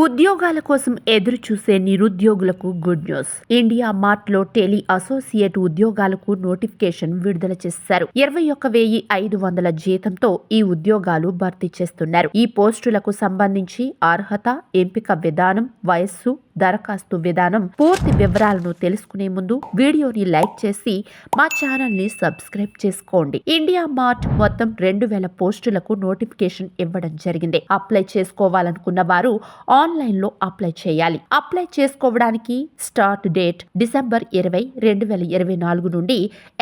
ఉద్యోగాల కోసం ఎదురు చూసే నిరుద్యోగులకు గుడ్ న్యూస్. ఇండియా మార్ట్ లో టెలి అసోసియేట్ ఉద్యోగాలకు నోటిఫికేషన్ విడుదల చేశారు. 21,500 జీతంతో ఈ ఉద్యోగాలు భర్తీ చేస్తున్నారు. ఈ పోస్టులకు సంబంధించి అర్హత, ఎంపిక విధానం, వయస్సు, దరఖాస్తు విధానం పూర్తి వివరాలను తెలుసుకునే ముందు వీడియోని లైక్ చేసి మా ఛానల్ ని సబ్స్క్రైబ్ చేసుకోండి. ఇండియా మార్ట్ మొత్తం 2,000 పోస్టులకు నోటిఫికేషన్ ఇవ్వడం జరిగింది. అప్లై చేసుకోవాలనుకున్న వారు ఆన్లైన్ లో అప్లై చేయాలి. అప్లై చేసుకోవడానికి స్టార్ట్ డేట్ డిసెంబర్ 20, 2024 నుండి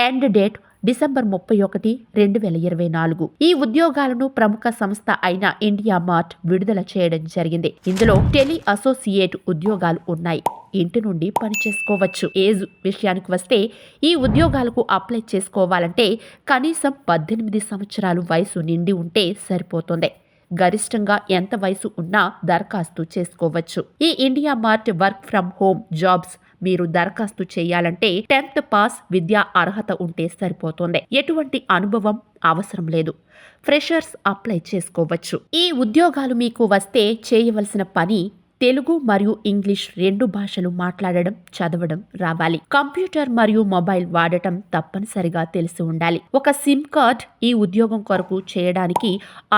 ఎండ్ డేట్ డిసెంబర్ 31, 2024. ఈ ఉద్యోగాలను ప్రముఖ సంస్థ అయిన ఇండియా మార్ట్ విడుదల చేయడం జరిగింది. ఇందులో టెలి అసోసియేట్ ఉద్యోగాలు ఉన్నాయి. ఇంటి నుండి పని చేసుకోవచ్చు. ఏజ్ విషయానికి వస్తే ఈ ఉద్యోగాలకు అప్లై చేసుకోవాలంటే కనీసం 18 సంవత్సరాలు వయసు నిండి ఉంటే సరిపోతుంది. గరిష్టంగా ఎంత వయసు ఉన్నా దరఖాస్తు చేసుకోవచ్చు. ఈ India mart work from home jobs మీరు దరఖాస్తు చేయాలంటే 10th పాస్ విద్యా అర్హత ఉంటే సరిపోతుంది. ఎటువంటి అనుభవం అవసరం లేదు. ఫ్రెషర్స్ అప్లై చేసుకోవచ్చు. ఈ ఉద్యోగాలు మీకు వస్తే చేయవలసిన పని తెలుగు మరియు ఇంగ్లీష్ 2 భాషలు మాట్లాడడం, చదవడం రావాలి. కంప్యూటర్ మరియు మొబైల్ వాడటం తప్పనిసరిగా తెలిసి ఉండాలి. ఒక సిమ్ కార్డ్ ఈ ఉద్యోగం కొరకు చేయడానికి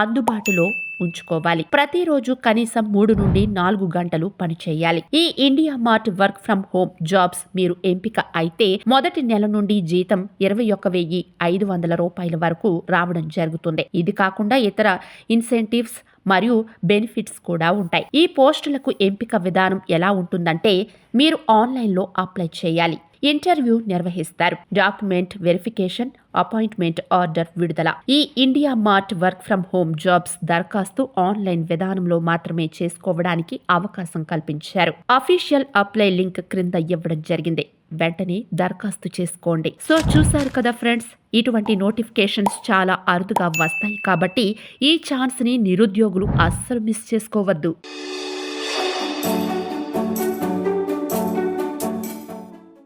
అందుబాటులో ఉంచుకోవాలి. ప్రతిరోజు కనీసం 3 నుండి 4 గంటలు పని చేయాలి. ఈ India mart work from home jobs మీరు ఎంపిక అయితే మొదటి నెల నుండి జీతం 21,500 రూపాయల వరకు రావడం జరుగుతుంది. ఇది కాకుండా ఇతర ఇన్సెంటివ్స్ మరియు బెనిఫిట్స్ కూడా ఉంటాయి. ఈ పోస్టులకు ఎంపిక విధానం ఎలా ఉంటుందంటే మీరు ఆన్లైన్లో అప్లై చేయాలి. ఇంటర్వ్యూ నిర్వహిస్తారు. డాక్యుమెంట్ వెరిఫికేషన్, అపాయింట్మెంట్ ఆర్డర్ విడుదల. ఈ India mart work from home jobs దరఖాస్తు ఆన్లైన్ విధానంలో మాత్రమే చేసుకోవడానికి అవకాశం కల్పించారు. అఫీషియల్ అప్లై లింక్ క్రింద ఇవ్వడం జరిగింది. వెంటనే దరఖాస్తు చేసుకోండి. సో చూశారు కదా ఫ్రెండ్స్, ఇటువంటి నోటిఫికేషన్స్ చాలా అరుదుగా వస్తాయి కాబట్టి ఈ ఛాన్స్ ని నిరుద్యోగులు అస్సలు మిస్ చేసుకోవద్దు.